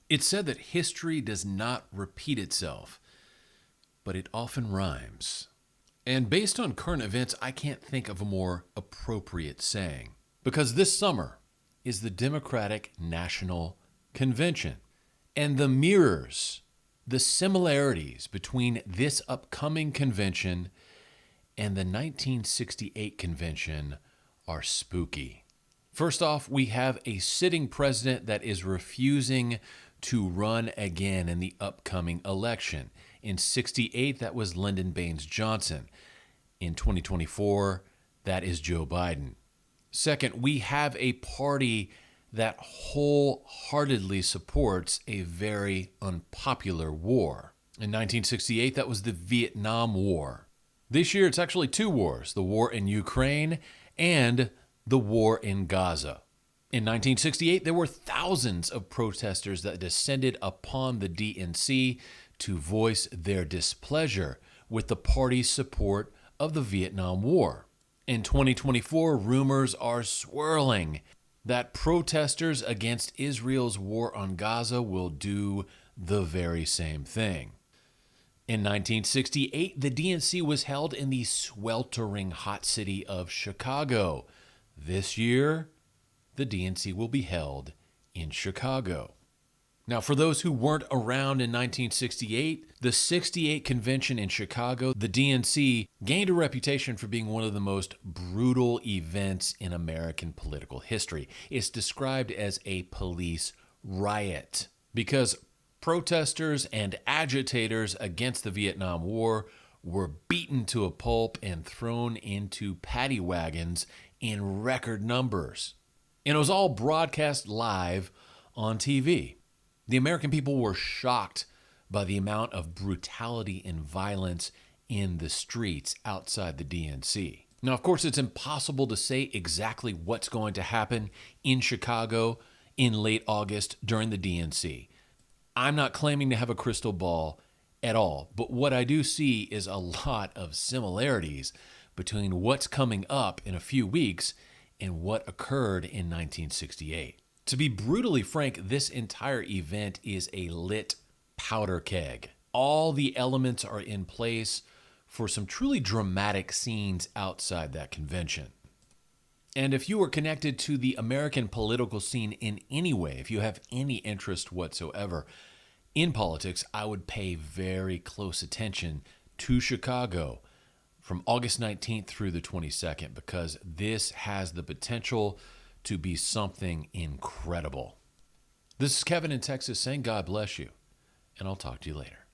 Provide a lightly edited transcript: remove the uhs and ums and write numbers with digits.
It's said that history does not repeat itself, but it often rhymes. And based on current events, I can't think of a more appropriate saying. Because this summer is the Democratic National Convention. And the mirrors, the similarities between this upcoming convention and the 1968 convention are spooky. First off, we have a sitting president that is refusing to run again in the upcoming election. In 68, that was Lyndon Baines Johnson. In 2024, that is Joe Biden. Second, we have a party that wholeheartedly supports a very unpopular war. In 1968, that was the Vietnam War. This year, it's actually two wars, the war in Ukraine and the war in Gaza. In 1968, there were thousands of protesters that descended upon the DNC to voice their displeasure with the party's support of the Vietnam War. In 2024, rumors are swirling that protesters against Israel's war on Gaza will do the very same thing. In 1968, the DNC was held in the sweltering hot city of Chicago. This year, the DNC will be held in Chicago. Now, for those who weren't around in 1968, the 68 convention in Chicago, the DNC gained a reputation for being one of the most brutal events in American political history. It's described as a police riot because protesters and agitators against the Vietnam War were beaten to a pulp and thrown into paddy wagons in record numbers. And it was all broadcast live on TV. The American people were shocked by the amount of brutality and violence in the streets outside the DNC. Now, of course, it's impossible to say exactly what's going to happen in Chicago in late August during the DNC. I'm not claiming to have a crystal ball at all, but what I do see is a lot of similarities between what's coming up in a few weeks and what occurred in 1968. To be brutally frank, this entire event is a lit powder keg. All the elements are in place for some truly dramatic scenes outside that convention. And if you are connected to the American political scene in any way, if you have any interest whatsoever in politics, I would pay very close attention to Chicago from August 19th through the 22nd, because this has the potential to be something incredible. This is Kevin in Texas saying God bless you, and I'll talk to you later.